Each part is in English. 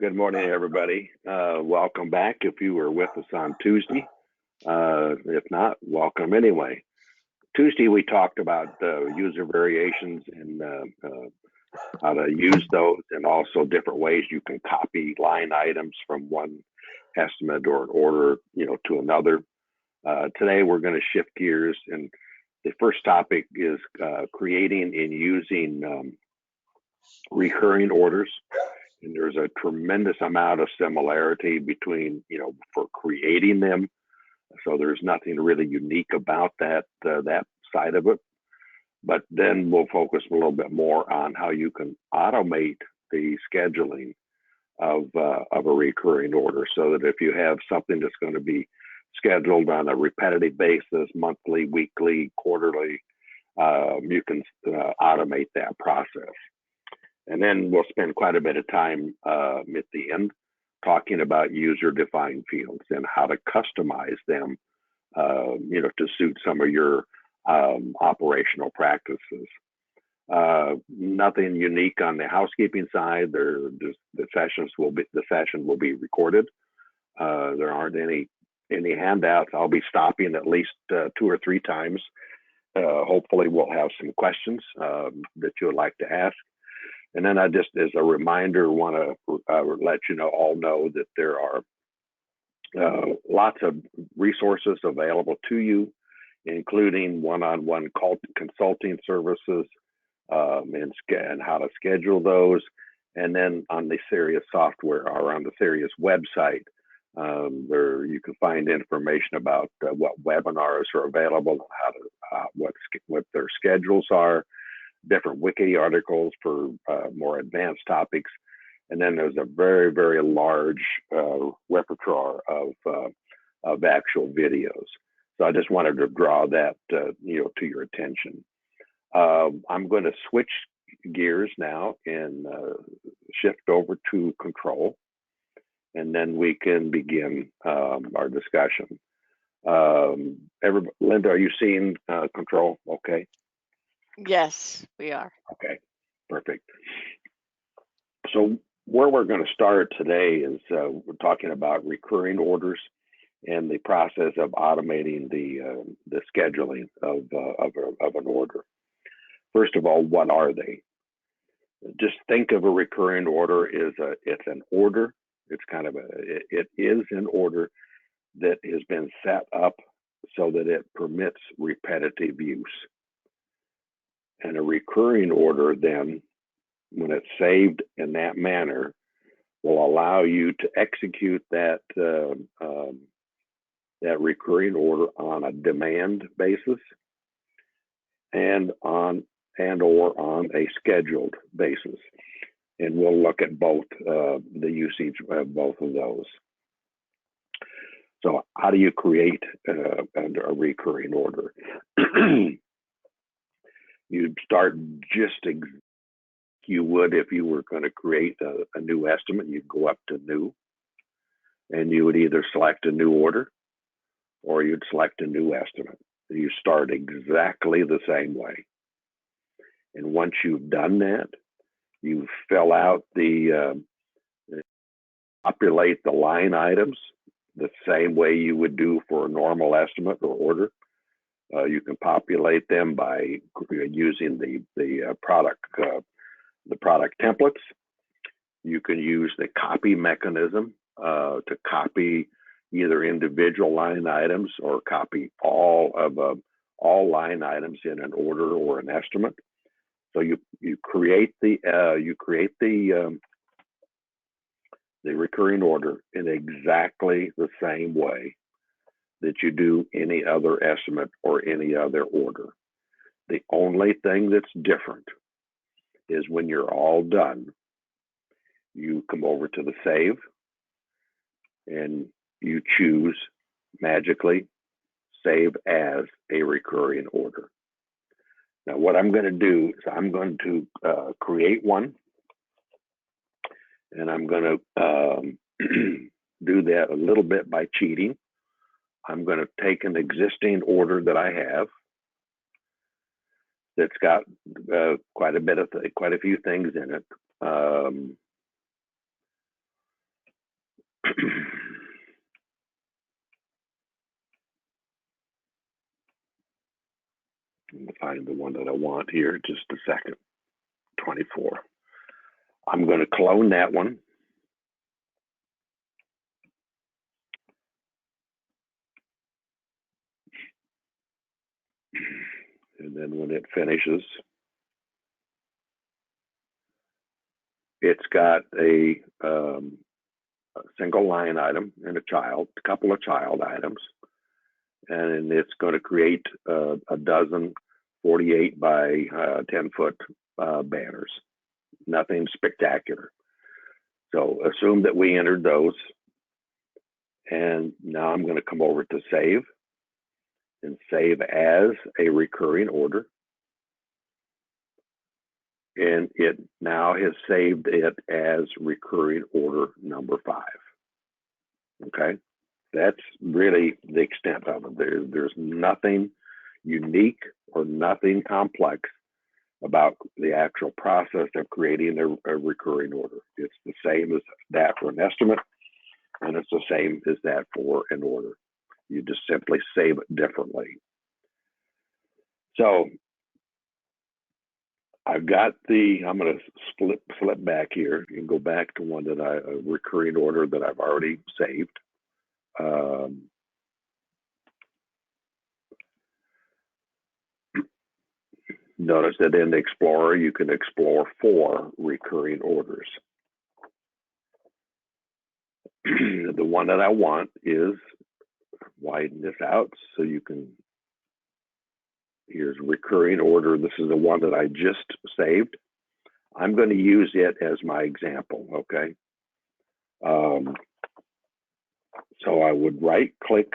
Good morning, everybody. Welcome back if you were with us on Tuesday. If not, welcome anyway. Tuesday, we talked about user variations and how to use those, and also different ways you can copy line items from one estimate or an order, to another. Today, we're going to shift gears, and the first topic is creating and using recurring orders. And there's a tremendous amount of similarity between, for creating them. So there's nothing really unique about that side of it. But then we'll focus a little bit more on how you can automate the scheduling of a recurring order, so that if you have something that's going to be scheduled on a repetitive basis, monthly, weekly, quarterly, you can automate that process. And then we'll spend quite a bit of time at the end talking about user-defined fields and how to customize them, to suit some of your operational practices. Nothing unique on the housekeeping side. The session will be recorded. There aren't any handouts. I'll be stopping at least 2 or 3 times. Hopefully, we'll have some questions that you would like to ask. And then I just, as a reminder, want to let you all know that there are lots of resources available to you, including one-on-one consulting services and how to schedule those. And then on the Sirius software or on the Sirius website, there you can find information about what webinars are available, what their schedules are, different wiki articles for more advanced topics, and then there's a very, very large repertoire of actual videos. So I just wanted to draw that to your attention. I'm going to switch gears now and shift over to control, and then we can begin our discussion. Linda, are you seeing control? Okay. Yes, we are. Okay, perfect. So where we're going to start today is we're talking about recurring orders and the process of automating the scheduling of an order. First of all, what are they? Just think of a recurring order it's an order. It is an order that has been set up so that it permits repetitive use. And a recurring order then, when it's saved in that manner, will allow you to execute that recurring order on a demand basis and or on a scheduled basis. And we'll look at both the usage of both of those. So how do you create a recurring order? You'd start just you would if you were going to create a new estimate. You'd go up to new, and you would either select a new order or you'd select a new estimate. You start exactly the same way. And once you've done that, you fill out populate the line items the same way you would do for a normal estimate or order. You can populate them by using the product templates. You can use the copy mechanism to copy either individual line items or copy all line items in an order or an estimate. So you create the recurring order in exactly the same way that you do any other estimate or any other order. The only thing that's different is when you're all done, you come over to the save and you choose magically save as a recurring order. Now, what I'm going to do is I'm going to create one, and I'm going to do that a little bit by cheating. I'm going to take an existing order that I have that's got quite a few things in it. find the one that I want here. Just a second. 24. I'm going to clone that one. And then when it finishes, it's got a single line item and a couple of child items. And it's going to create a dozen 48 by 10 foot banners. Nothing spectacular. So assume that we entered those. And now I'm going to come over to save and save as a recurring order. And it now has saved it as recurring order number 5. Okay, that's really the extent of it. There's nothing unique or nothing complex about the actual process of creating a recurring order. It's the same as that for an estimate, and it's the same as that for an order. You just simply save it differently. So I've got I'm going to flip back here and go back to one a recurring order that I've already saved. Notice that in the Explorer, you can explore 4 recurring orders. The one that I want is widen this out so you can, here's recurring order. This is the one that I just saved. I'm going to use it as my example, okay? So I would right click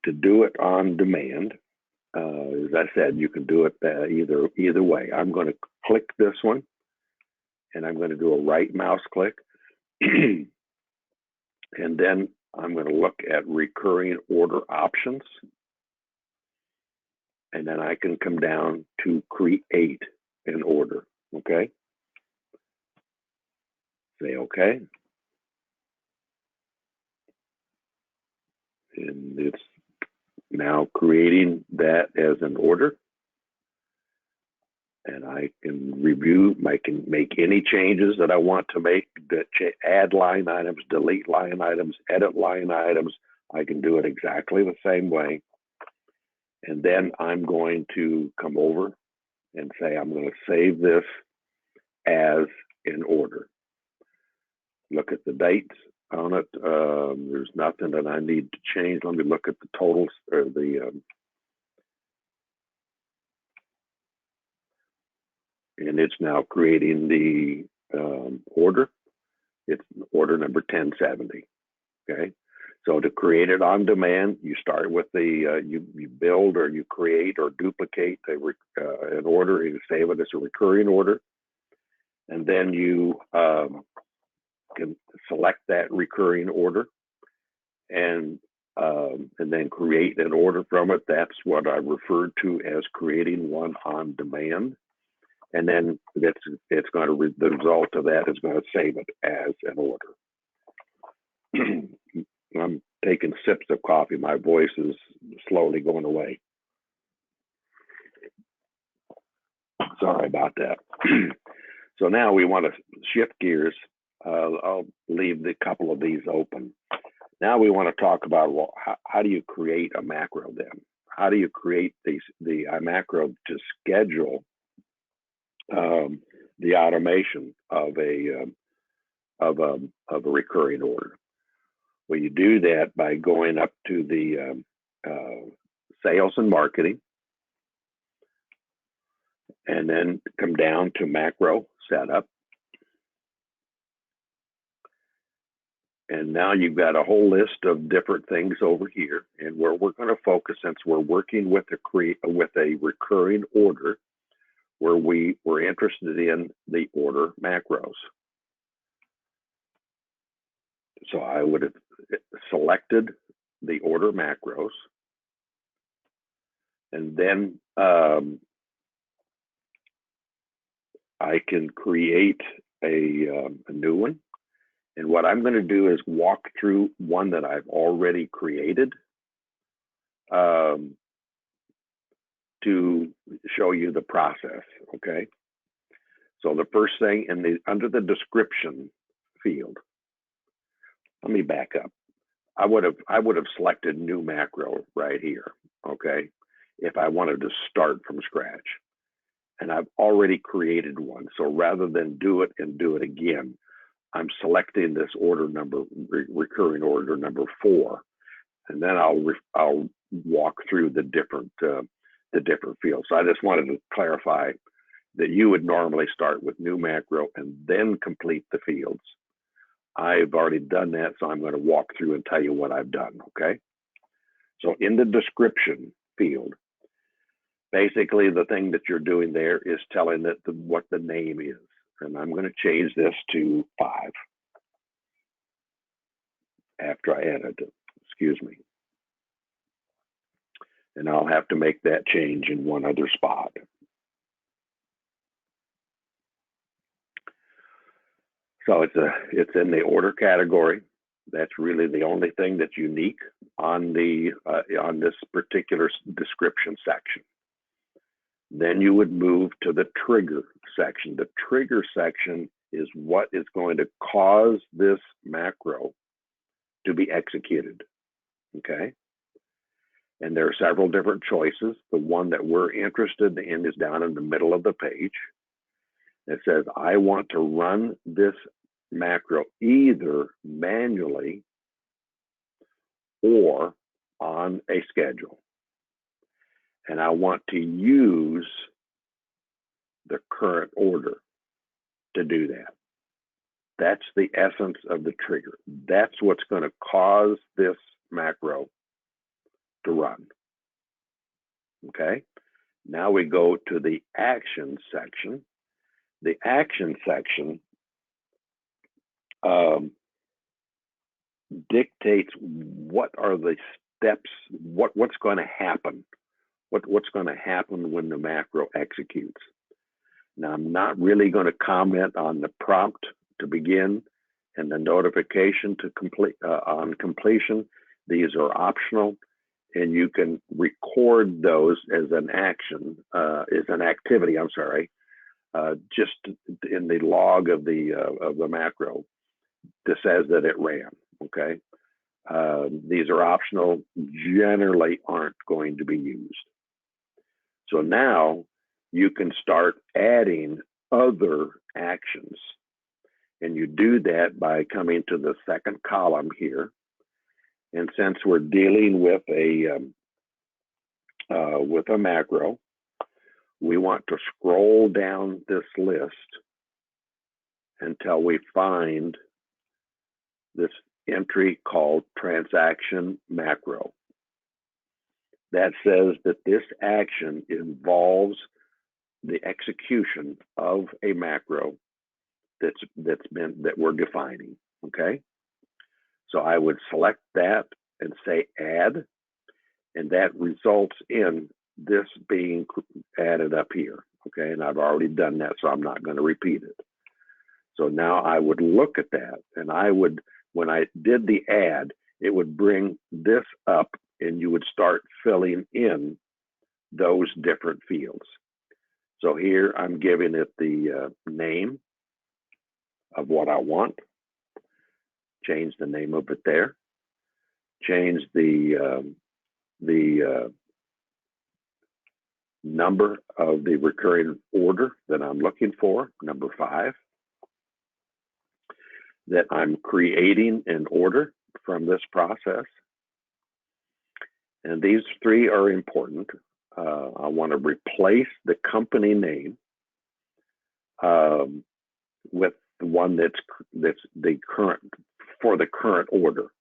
to do it on demand. As I said, you can do it either way. I'm going to click this one, and I'm going to do a right mouse click, and then I'm going to look at recurring order options, and then I can come down to create an order. Okay. Say okay, and it's now creating that as an order. And I can review, I can make any changes that I want to make, add line items, delete line items, edit line items. I can do it exactly the same way. And then I'm going to come over and say, I'm going to save this as an order. Look at the dates on it. There's nothing that I need to change. Let me look at the totals or and it's now creating the order. It's order number 1070. Okay, so to create it on demand, you start with you build or you create or duplicate an order. You save it as a recurring order, and then you can select that recurring order and then create an order from it. That's what I referred to as creating one on demand. And then it's going to the result of that is going to save it as an order. I'm taking sips of coffee. My voice is slowly going away. Sorry about that. So now we want to shift gears. I'll leave a couple of these open. Now we want to talk about, well, how do you create a macro then? How do you create the macro to schedule the automation of a recurring order? Well, you do that by going up to the sales and marketing, and then come down to macro setup. And now you've got a whole list of different things over here. And where we're going to focus, since we're working with a recurring order, where we're interested in the order macros. So I would have selected the order macros, and then I can create a new one, And what I'm going to do is walk through one that I've already created to show you the process, okay? So the first thing under the description field, let me back up. I would have selected new macro right here, okay? If I wanted to start from scratch. And I've already created one. So rather than do it and do it again, I'm selecting this order number, recurring order number 4, and then I'll walk through the different fields. So I just wanted to clarify that you would normally start with new macro and then complete the fields. I've already done that, so I'm going to walk through and tell you what I've done, okay? So in the description field, basically the thing that you're doing there is telling it what the name is. And I'm going to change this to 5 after I edit it, excuse me. And I'll have to make that change in one other spot. So it's in the order category. That's really the only thing that's unique on this particular description section. Then you would move to the trigger section. The trigger section is what is going to cause this macro to be executed, okay? And there are several different choices. The one that we're interested in is down in the middle of the page. It says, I want to run this macro either manually or on a schedule. And I want to use the current order to do that. That's the essence of the trigger. That's what's going to cause this macro to run. Okay. Now we go to the action section. The action section dictates what are the steps, what's going to happen, what's going to happen when the macro executes. Now, I'm not really going to comment on the prompt to begin and the notification to complete on completion. These are optional, and you can record those as an action, as an activity. I'm sorry, just in the log of the macro that says that it ran. Okay, these are optional. Generally, aren't going to be used. So now you can start adding other actions. And you do that by coming to the second column here. And since we're dealing with a macro, we want to scroll down this list until we find this entry called transaction macro. That says that this action involves the execution of a macro that we're defining, okay? So I would select that and say add, and that results in this being added up here, okay? And I've already done that, so I'm not going to repeat it. So now I would look at that, and I would, when I did the add, it would bring this up, and you would start filling in those different fields. So here I'm giving it the name of what I want. Change the name of it there. Change the number of the recurring order that I'm looking for, number 5. That I'm creating an order from this process. And these 3 are important. I want to replace the company name with the one that's the current for the current order,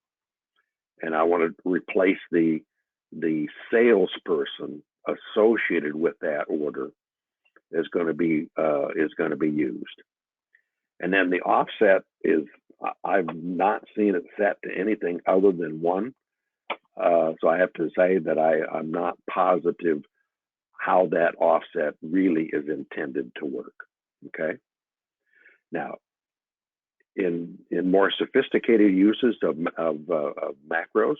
and I want to replace the salesperson associated with that order is going to be used. And then the offset is, I've not seen it set to anything other than 1. So I have to say that I'm not positive how that offset really is intended to work, okay? Now, in more sophisticated uses of macros,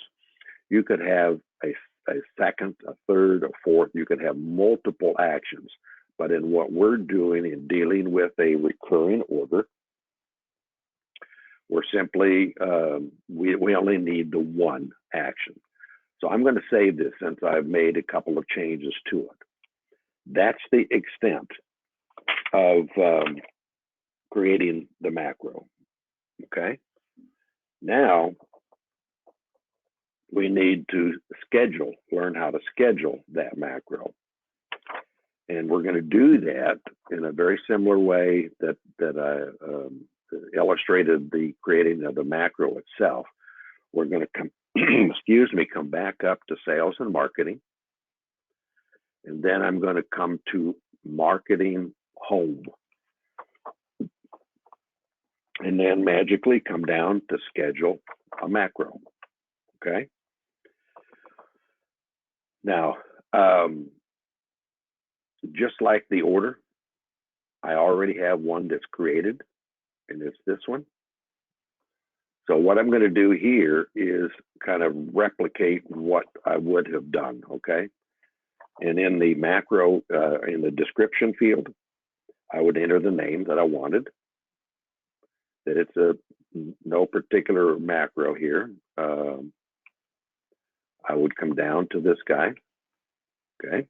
you could have a second, a third, a fourth. You could have multiple actions. But in what we're doing in dealing with a recurring order, we're simply, we only need the one action. So I'm going to save this since I've made a couple of changes to it. That's the extent of creating the macro. Okay. Now we need to learn how to schedule that macro. And we're going to do that in a very similar way that I illustrated the creating of the macro itself. We're going to come, come back up to sales and marketing. And then I'm going to come to marketing home. And then magically come down to schedule a macro. Okay. Now, just like the order, I already have one that's created, and it's this one. So what I'm going to do here is kind of replicate what I would have done, okay? And in the macro, in the description field, I would enter the name that I wanted, that it's no particular macro here. I would come down to this guy, okay?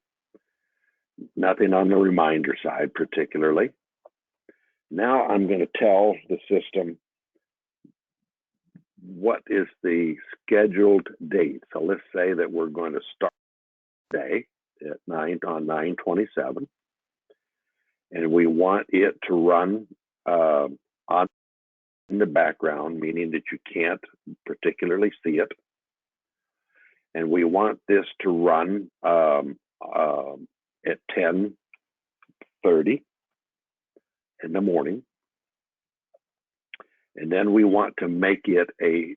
Nothing on the reminder side particularly. Now I'm going to tell the system what is the scheduled date. So let's say that we're going to start today at 9/27, and we want it to run on in the background, meaning that you can't particularly see it. And we want this to run at 10:30 in the morning. And then we want to make it a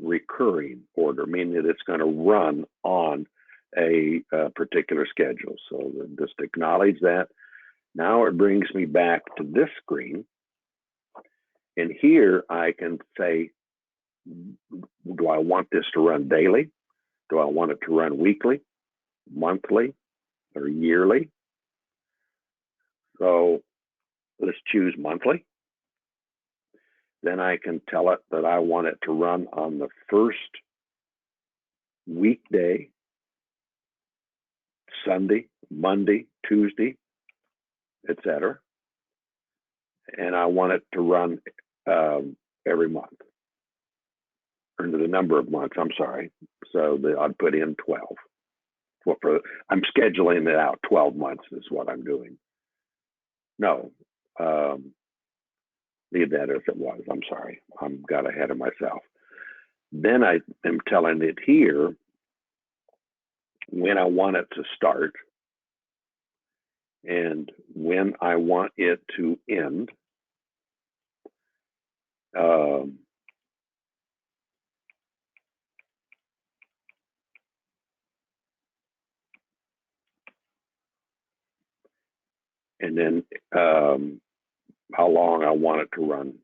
recurring order, meaning that it's going to run on a particular schedule. So just acknowledge that. Now it brings me back to this screen. And here I can say, do I want this to run daily? Do I want it to run weekly, monthly, or yearly? So let's choose monthly. Then I can tell it that I want it to run on the first weekday, Sunday, Monday, Tuesday, etc. And I want it to run every month, or the number of months, I'm sorry. So I'd put in 12. Well, I'm scheduling it out 12 months is what I'm doing. No, leave that as it was. I'm sorry. I got ahead of myself. Then I am telling it here when I want it to start and when I want it to end. And then how long I want it to run,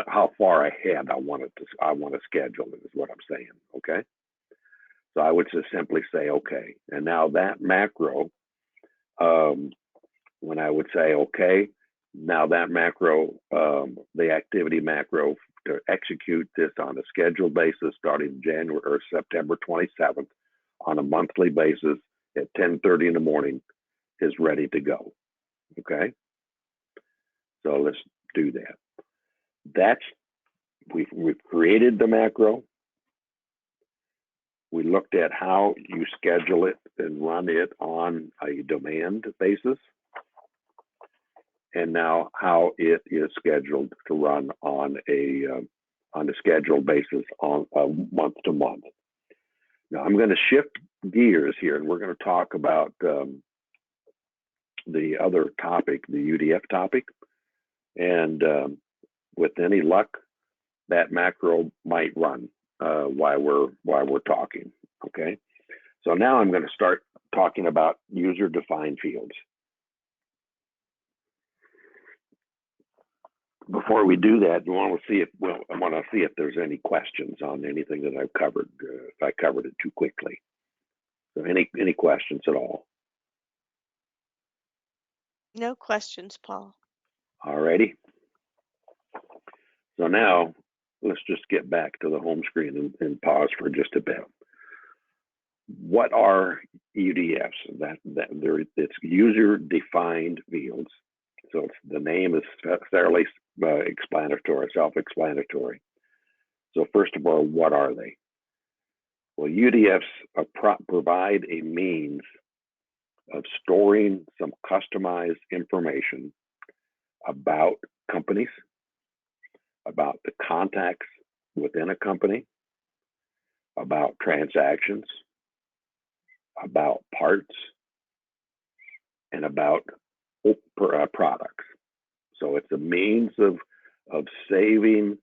how far ahead I want to schedule it is what I'm saying. Okay. So I would just simply say, okay. And now that macro, when I would say, okay, now that macro, the activity macro to execute this on a scheduled basis starting January or September 27th on a monthly basis at 10:30 in the morning is ready to go. Okay. So let's do that. We've created the macro. We looked at how you schedule it and run it on a demand basis. And now how it is scheduled to run on a scheduled basis on a month to month. Now I'm going to shift gears here, and we're going to talk about the other topic, the UDF topic. And with any luck, that macro might run while we're talking. Okay. So now I'm going to start talking about user-defined fields. before we do that, I want to see if there's any questions on anything that I've covered. If I covered it too quickly, so any questions at all? No questions, Paul. Alrighty. So now let's just get back to the home screen and pause for just a bit. What are UDFs? It's user-defined fields. So the name is fairly explanatory, self-explanatory. So first of all, what are they? Well, UDFs provide a means of storing some customized information about companies, about the contacts within a company, about transactions, about parts, and about products. So it's a means of saving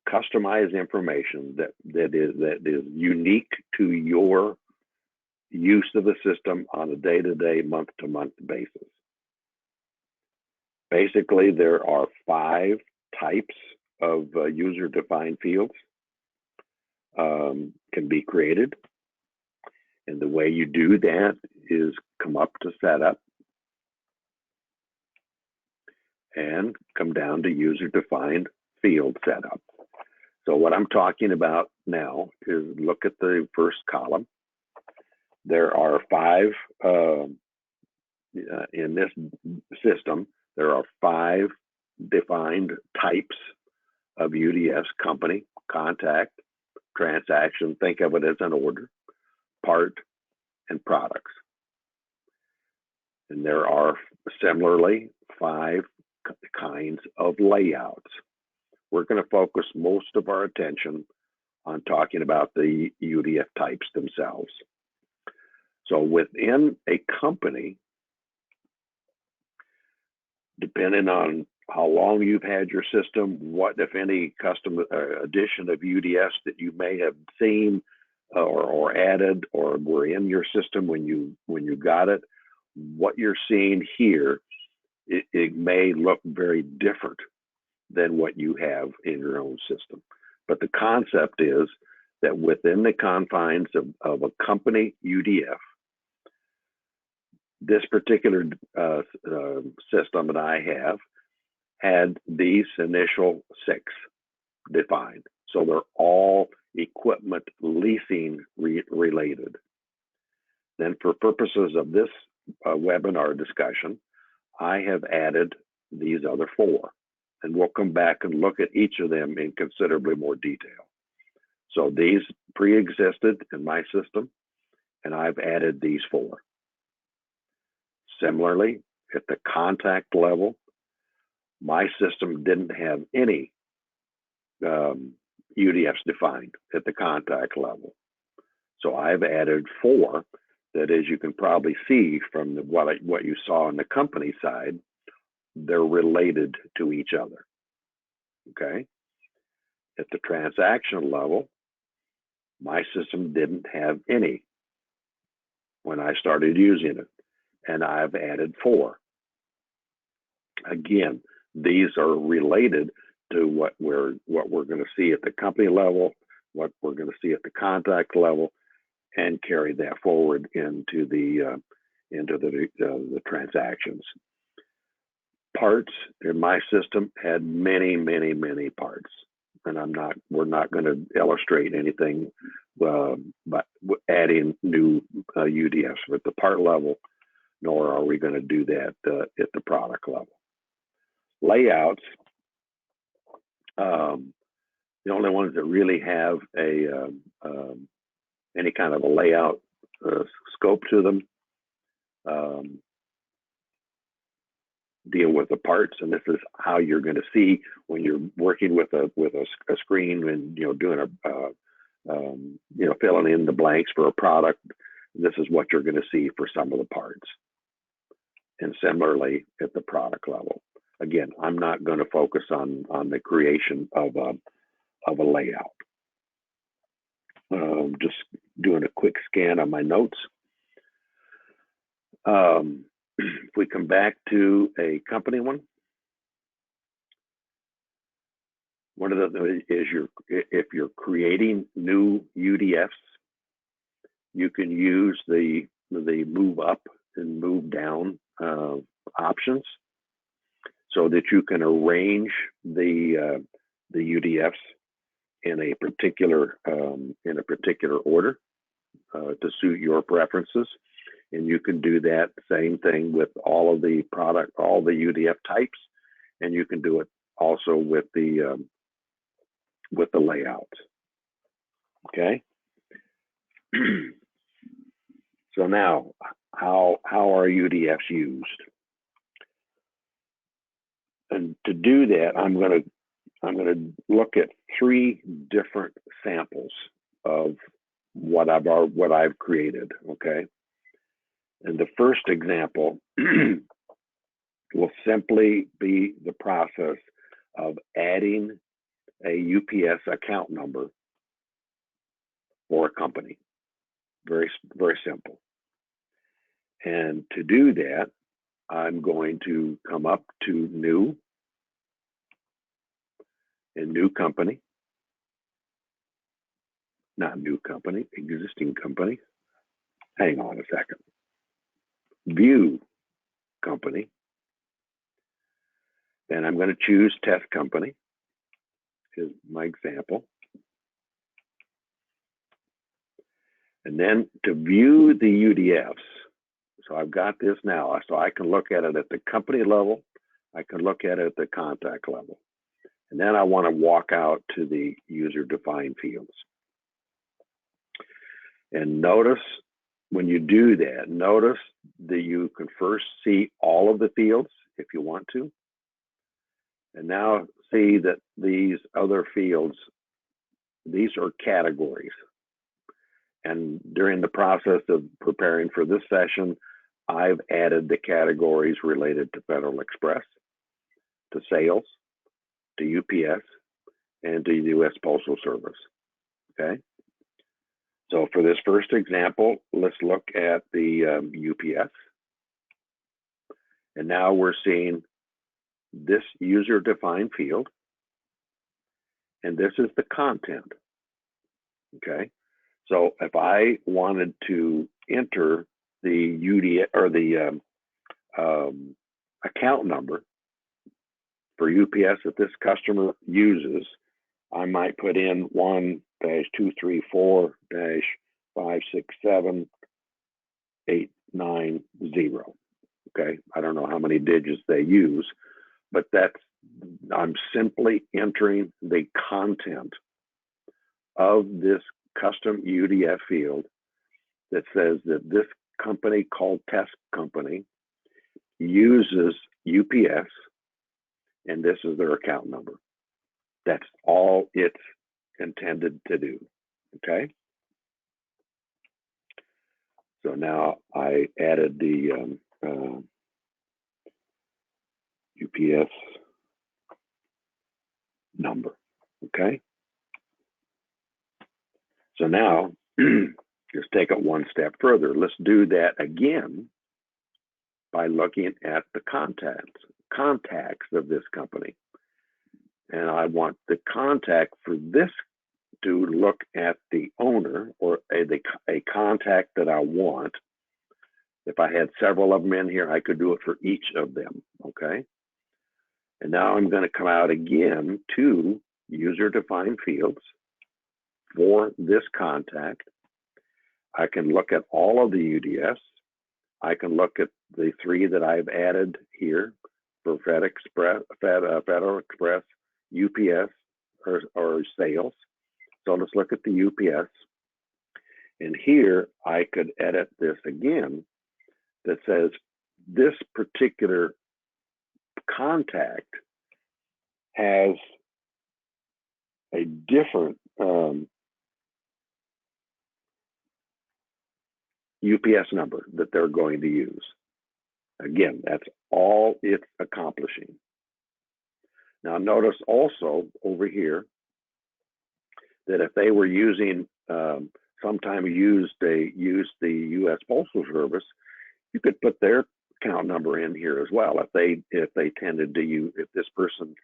customized information that is unique to your use of the system on a day-to-day, month-to-month basis. Basically, there are 5 types of user-defined fields can be created. And the way you do that is come up to setup and come down to user-defined field setup. So what I'm talking about now is look at the first column. There are 5, in this system, there are 5 defined types of UDFs: company, contact, transaction, think of it as an order, part, and products. And there are similarly 5 kinds of layouts. We're going to focus most of our attention on talking about the UDF types themselves. So within a company, depending on how long you've had your system, what, if any, custom addition of UDFs that you may have seen or added or were in your system when you got it, what you're seeing here, it may look very different than what you have in your own system. But the concept is that within the confines of a company UDF, this particular system that I have had these initial 6 defined. So they're all equipment leasing related. Then for purposes of this webinar discussion, I have added these other 4. And we'll come back and look at each of them in considerably more detail. So these pre-existed in my system, and I've added these 4. Similarly, at the contact level, my system didn't have any UDFs defined at the contact level. So I've added 4 that, as you can probably see from what you saw on the company side, they're related to each other, okay? At the transaction level, my system didn't have any when I started using it, and I've added 4. Again, these are related to what we're going to see at the company level, what we're going to see at the contact level, and carry that forward into the transactions. Parts in my system had many parts, and we're not going to illustrate anything but adding new UDFs at the part level, nor are we going to do that at the product level. Layouts, the only ones that really have any kind of a layout scope to them deal with the parts, and this is how you're going to see when you're working with a screen and doing filling in the blanks for a product. This is what you're going to see for some of the parts, and similarly at the product level. Again, I'm not going to focus on the creation of a layout. Just doing a quick scan on my notes. If we come back to a company one, One of the is if you're creating new UDFs, you can use the move up and move down options so that you can arrange the UDFs in a particular order to suit your preferences. And you can do that same thing with all of the UDF types, and you can do it also with the layouts. Okay. So now, how are UDFs used? And to do that, I'm going to look at 3 different samples of what I've created. Okay. And the first example will simply be the process of adding a UPS account number for a company. Very, very simple. And to do that, I'm going to come up to New and New Company. Not New Company, Existing Company. Hang on a second. View Company. Then I'm going to choose Test Company, is my example. And then to view the UDFs, so I've got this now, so I can look at it at the company level, I can look at it at the contact level. And then I want to walk out to the user-defined fields. And notice when you do that, notice that you can first see all of the fields if you want to. And now see that these other fields, these are categories. And during the process of preparing for this session, I've added the categories related to Federal Express, to sales, to UPS, and to U.S. Postal Service. Okay. So for this first example, let's look at the UPS. And now we're seeing this user-defined field, and this is the content. Okay. So if I wanted to enter the UDF or the account number for UPS that this customer uses, I might put in 1-234-567-890. Okay, I don't know how many digits they use, but I'm simply entering the content of this custom UDF field that says that this company called Test Company uses UPS, and this is their account number. That's all it's intended to do. Okay. So now I added the UPS number. Okay. So now just take it one step further. Let's do that again by looking at the contacts of this company. And I want the contact for this to look at the owner or a contact that I want. If I had several of them in here, I could do it for each of them. Okay. And now I'm going to come out again to user-defined fields for this contact. I can look at all of the UDFs. I can look at the 3 that I've added here for Federal Express, UPS, or sales. So let's look at the UPS. And here I could edit this again that says this particular contact has a different UPS number that they're going to use. Again, that's all it's accomplishing. Now notice also over here that if they were using, sometime used the U.S. Postal Service, you could put their account number in here as well. If they tended to use, if this person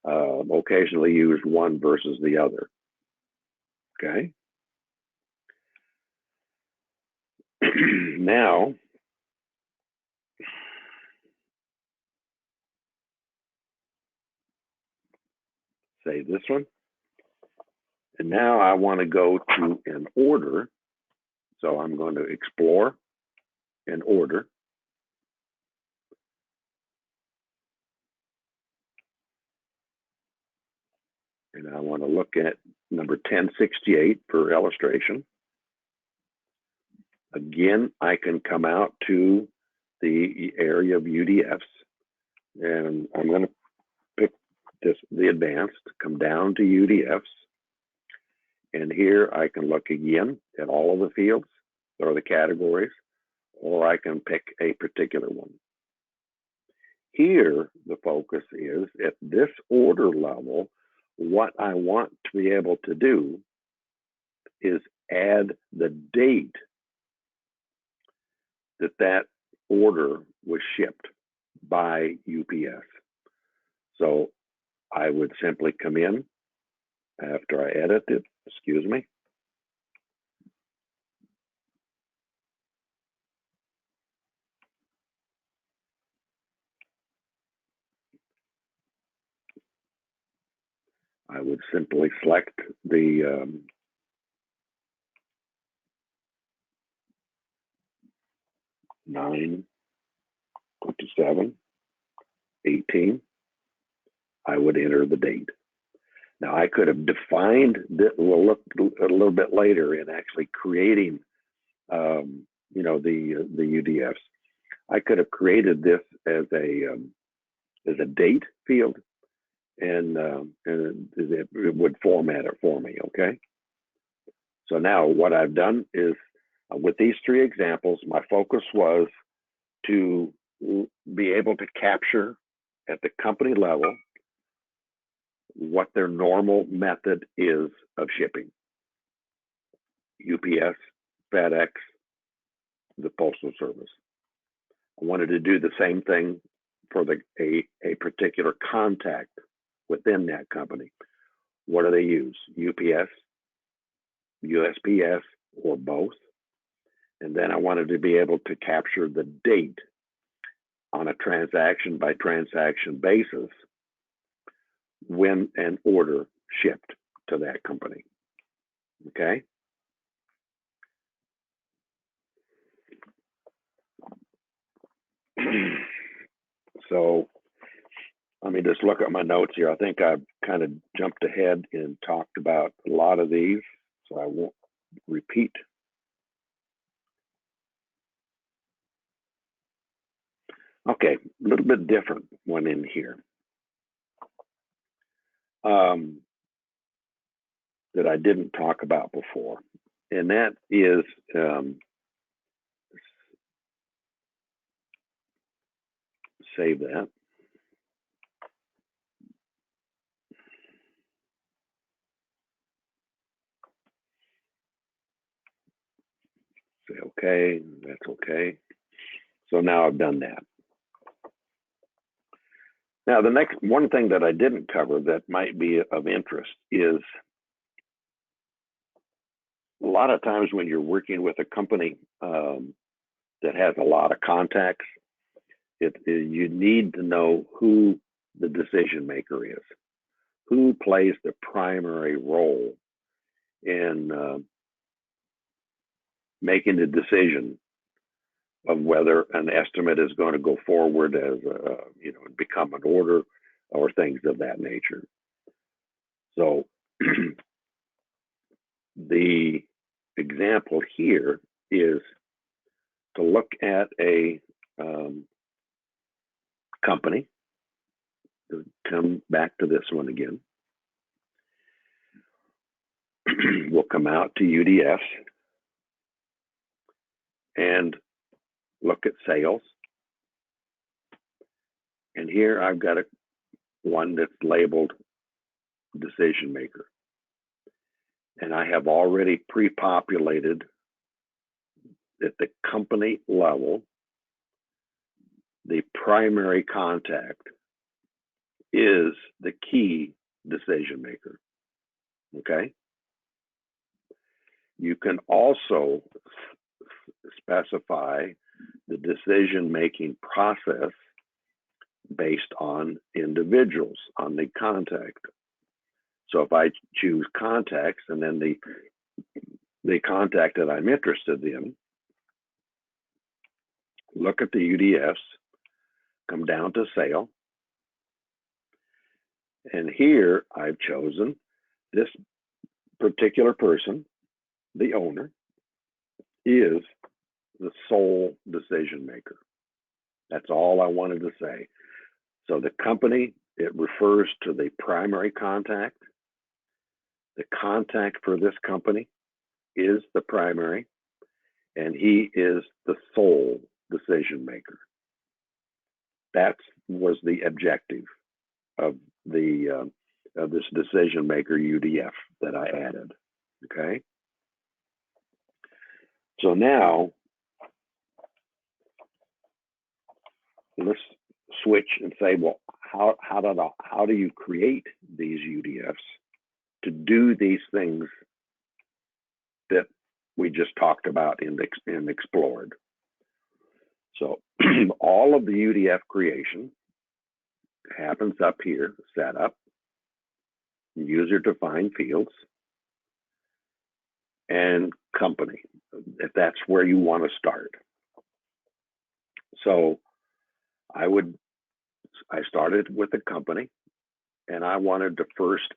occasionally used one versus the other. Okay. Now, save this one. And now I want to go to an order. So I'm going to explore an order. And I want to look at number 1068 for illustration. Again, I can come out to the area of UDFs, and I'm going to pick the advanced, come down to UDFs. And here I can look again at all of the fields or the categories, or I can pick a particular one. Here, the focus is at this order level, what I want to be able to do is add the date that order was shipped by UPS. So I would simply come in after I edit it, excuse me. I would simply select the 9/27/18. I would enter the date. Now I could have defined that. We'll look a little bit later in actually creating, you know, the UDFs. I could have created this as a date field, and it would format it for me. Okay. So now what I've done is, with these three examples, my focus was to be able to capture at the company level what their normal method is of shipping. UPS, FedEx, the Postal Service. I wanted to do the same thing for a particular contact within that company. What do they use? UPS, USPS, or both? And then I wanted to be able to capture the date on a transaction by transaction basis when an order shipped to that company. Okay. So let me just look at my notes here. I think I've kind of jumped ahead and talked about a lot of these, so I won't repeat. Okay, a little bit different one in here that I didn't talk about before, and that is save that. Say okay, that's okay. So now I've done that. Now the next one thing that I didn't cover that might be of interest is a lot of times when you're working with a company that has a lot of contacts, you need to know who the decision maker is, who plays the primary role in making the decision of whether an estimate is going to go forward as you know, become an order or things of that nature. So the example here is to look at a company. Come back to this one again. We'll come out to UDFs and look at sales. And here I've got one that's labeled decision maker. And I have already pre-populated at the company level primary contact is the key decision maker. Okay. You can also specify the decision-making process based on individuals, on the contact. So if I choose contacts and then the contact that I'm interested in, look at the UDFs, come down to sale, and here I've chosen this particular person, the owner, is the sole decision maker. That's all I wanted to say. So the company, it refers to the primary contact. The contact for this company is the primary, and he is the sole decision maker. That was the objective of the of this decision maker UDF that I added. Okay. So now let's switch and say, well, how do you create these UDFs to do these things that we just talked about and explored? So all of the UDF creation happens up here, setup, user defined fields, and company, if that's where you want to start. So I started with a company, and I wanted to first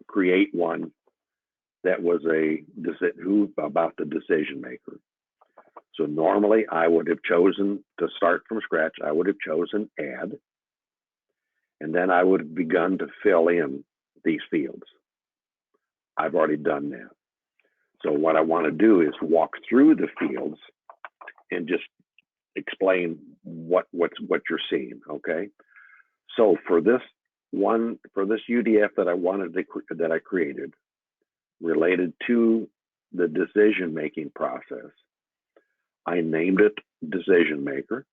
create one that was about the decision maker. So normally I would have chosen to start from scratch. I would have chosen add, and then I would have begun to fill in these fields. I've already done that. So what I want to do is walk through the fields and just explain what you're seeing. Okay. So for this UDF that I created related to the decision making process, I named it decision maker.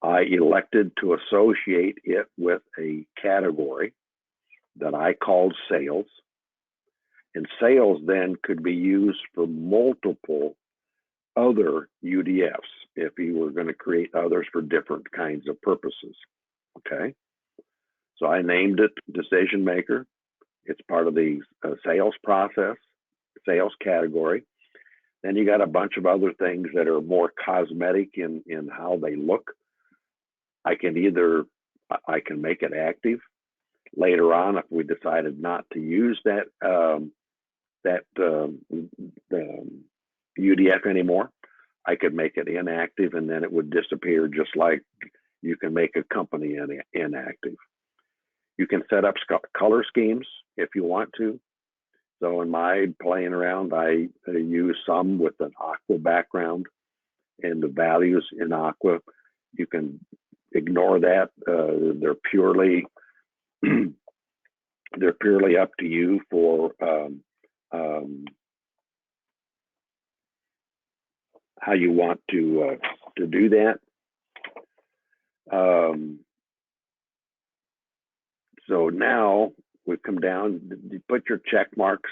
I elected to associate it with a category that I called sales. And sales then could be used for multiple other UDFs if you were going to create others for different kinds of purposes. Okay. So I named it decision maker. It's part of the sales process, sales category. Then you got a bunch of other things that are more cosmetic in how they look. I can make it active. Later on, if we decided not to use that UDF anymore, I could make it inactive, and then it would disappear, just like you can make a company inactive. You can set up color schemes if you want to. So in my playing around, I use some with an aqua background and the values in aqua. You can ignore that. They're purely up to you for how you want to do that. So now we've come down, you put your check marks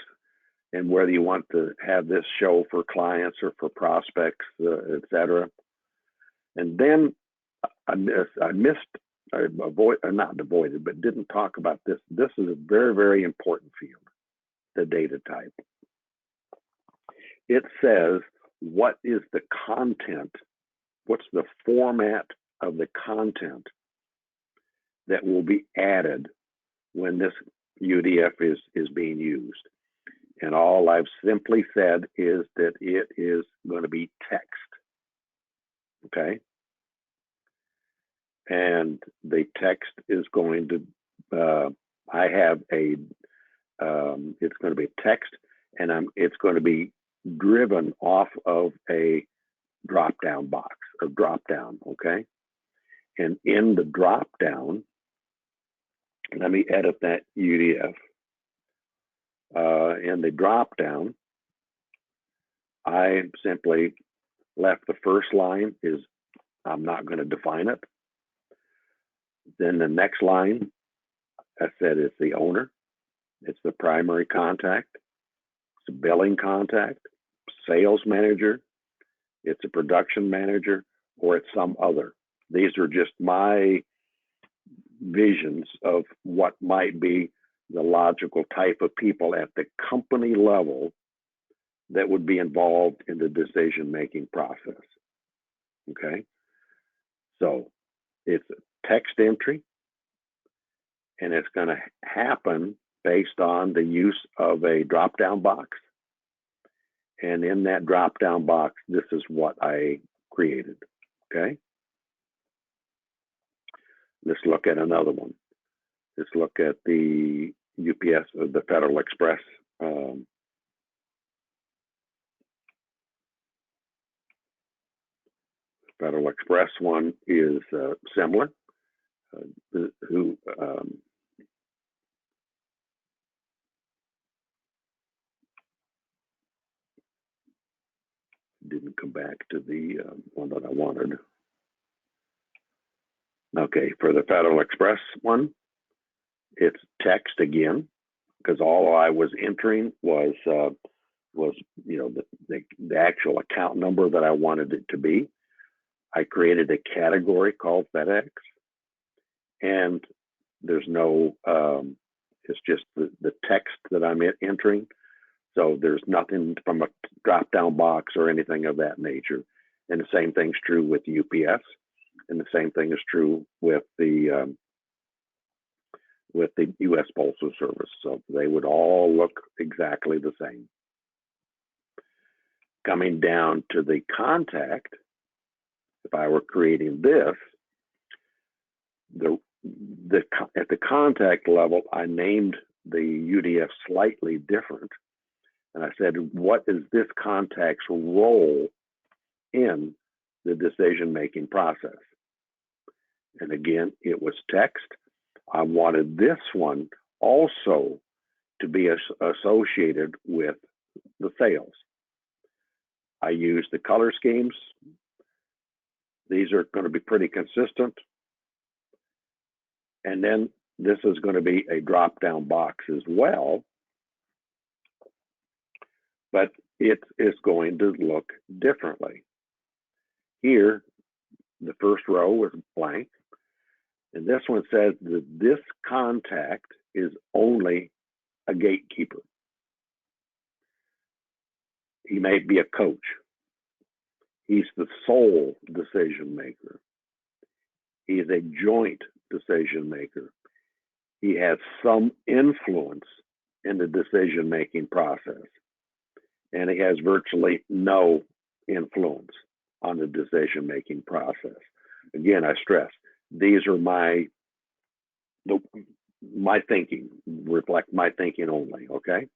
and whether you want to have this show for clients or for prospects, etc. And then not avoided, but didn't talk about this. This is a very, very important field, the data type. It says, what is the content? What's the format of the content that will be added when this UDF is being used? And all I've simply said is that it is going to be text. Okay. And the text is going to, it's going to be text, and it's going to be driven off of a drop-down box or drop-down. Okay. And in the drop-down, let me edit that UDF. In the drop-down, I simply left the first line is I'm not going to define it. Then the next line, I said it's the owner, it's the primary contact, it's a billing contact, sales manager, it's a production manager, or it's some other. These are just my visions of what might be the logical type of people at the company level that would be involved in the decision-making process. Okay, so it's a text entry, and it's going to happen based on the use of a drop-down box. And in that drop-down box, this is what I created. Okay, let's look at another one. Let's look at the UPS, the Federal Express. Federal Express one is similar. Didn't come back to the one that I wanted. Okay, for the Federal Express one, it's text again, because all I was entering was the actual account number that I wanted it to be. I created a category called FedEx, and there's no, it's just the text that I'm entering. So there's nothing from a drop-down box or anything of that nature. And the same thing's true with UPS, and the same thing is true with the U.S. Postal Service. So they would all look exactly the same. Coming down to the contact, if I were creating this, at the contact level, I named the UDF slightly different. And I said, what is this contact's role in the decision-making process? And again, it was text. I wanted this one also to be associated with the sales. I used the color schemes. These are going to be pretty consistent. And then this is going to be a drop-down box as well, but it is going to look differently. Here, the first row is blank, and this one says that this contact is only a gatekeeper. He may be a coach. He's the sole decision maker. He is a joint decision maker. He has some influence in the decision-making process, and he has virtually no influence on the decision-making process. Again, I stress, these are my thinking, reflect my thinking only, okay?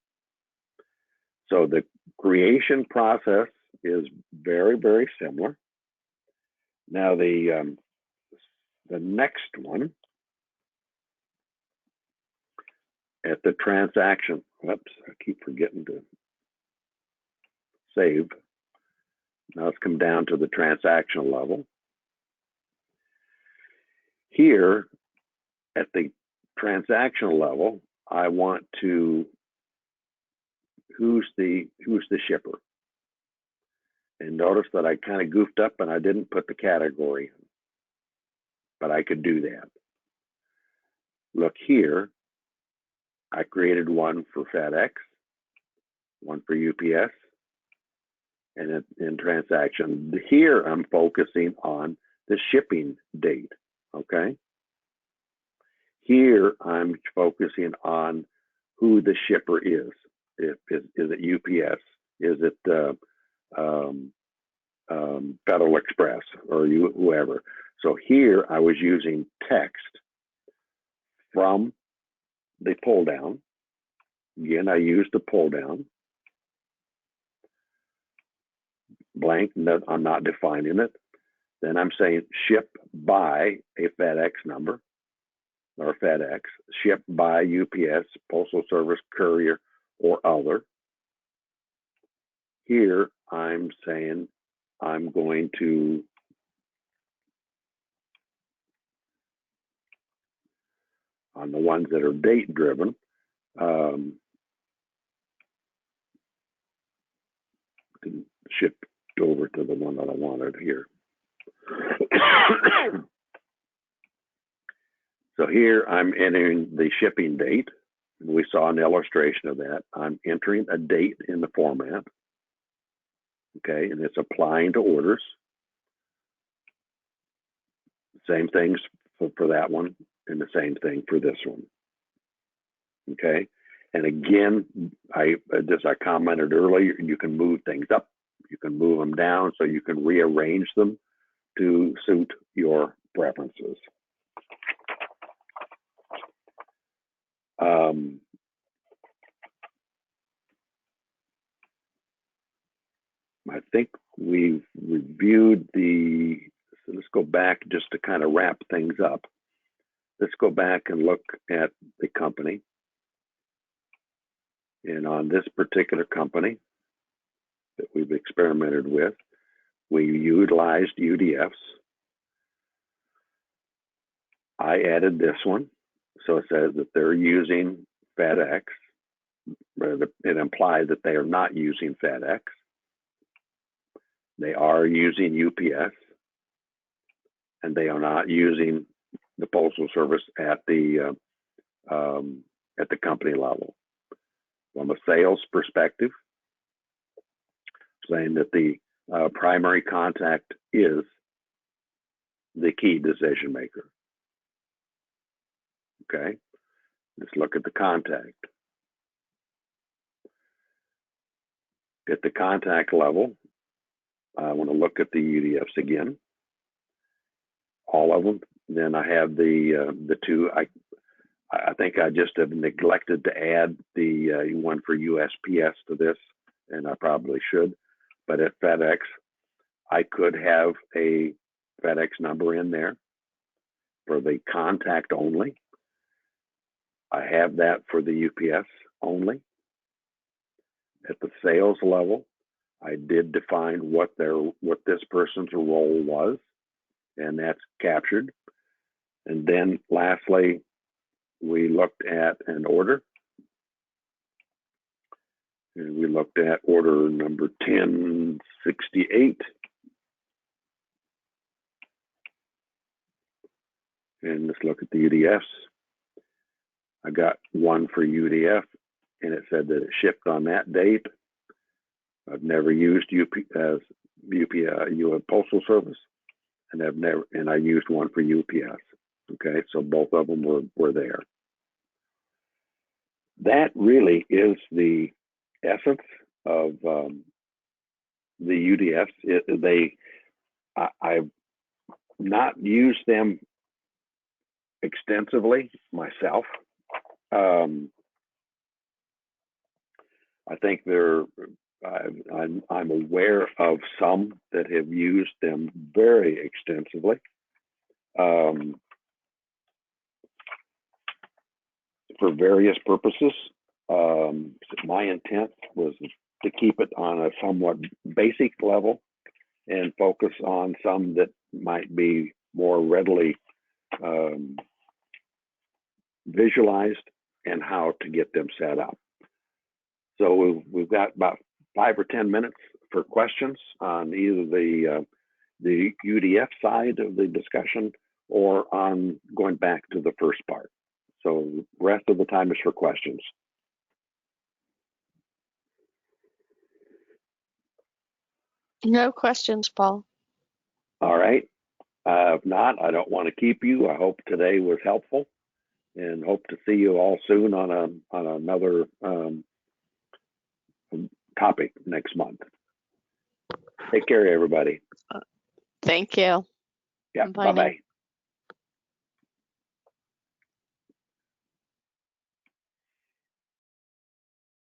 So the creation process is very, very similar. Now the next one, at the transaction, whoops, I keep forgetting to save. Now let's come down to the transaction level. Here, at the transaction level, I want to, who's the shipper? And notice that I kind of goofed up and I didn't put the category in, but I could do that. Look here, I created one for FedEx, one for UPS, and in transaction. Here, I'm focusing on the shipping date, okay? Here, I'm focusing on who the shipper is. Is it UPS? Is it Federal Express or whoever? So here, I was using text from the pull down. Again, I used the pull down. Blank, I'm not defining it. Then I'm saying ship by a FedEx number or FedEx, ship by UPS, Postal Service, Courier, or other. Here, I'm saying I'm going to On the ones that are date driven, shift over to the one that I wanted here. So here I'm entering the shipping date. We saw an illustration of that. I'm entering a date in the format. Okay, and it's applying to orders. Same things for that one, and the same thing for this one. Okay, and again, as I commented earlier, you can move things up, you can move them down, so you can rearrange them to suit your preferences. I think we've reviewed so let's go back just to kind of wrap things up. Let's go back and look at the company. And on this particular company that we've experimented with, we utilized UDFs. I added this one. So it says that they're using FedEx. It implies that they are not using FedEx. They are using UPS. And they are not using the Postal Service at the company level. From a sales perspective, saying that the primary contact is the key decision maker. Okay, let's look at the contact. At the contact level, I want to look at the UDFs again. All of them. Then I have the two. I think I just have neglected to add the one for USPS to this, and I probably should. But at FedEx, I could have a FedEx number in there for the contact only. I have that for the UPS only. At the sales level, I did define what this person's role was, and that's captured. And then lastly, we looked at an order. And we looked at order number 1068. And let's look at the UDFs. I got one for UDF, and it said that it shipped on that date. I've never used US Postal Service, and I used one for UPS. Okay, so both of them were there. That really is the essence of the UDFs. I've not used them extensively myself. I think I'm aware of some that have used them very extensively. For various purposes. My intent was to keep it on a somewhat basic level and focus on some that might be more readily visualized and how to get them set up. So we've got about 5 or 10 minutes for questions on either the UDF side of the discussion or on going back to the first part. So the rest of the time is for questions. No questions, Paul. All right. If not, I don't want to keep you. I hope today was helpful, and hope to see you all soon on another topic next month. Take care, everybody. Thank you. Yeah. Bye now. Bye-bye.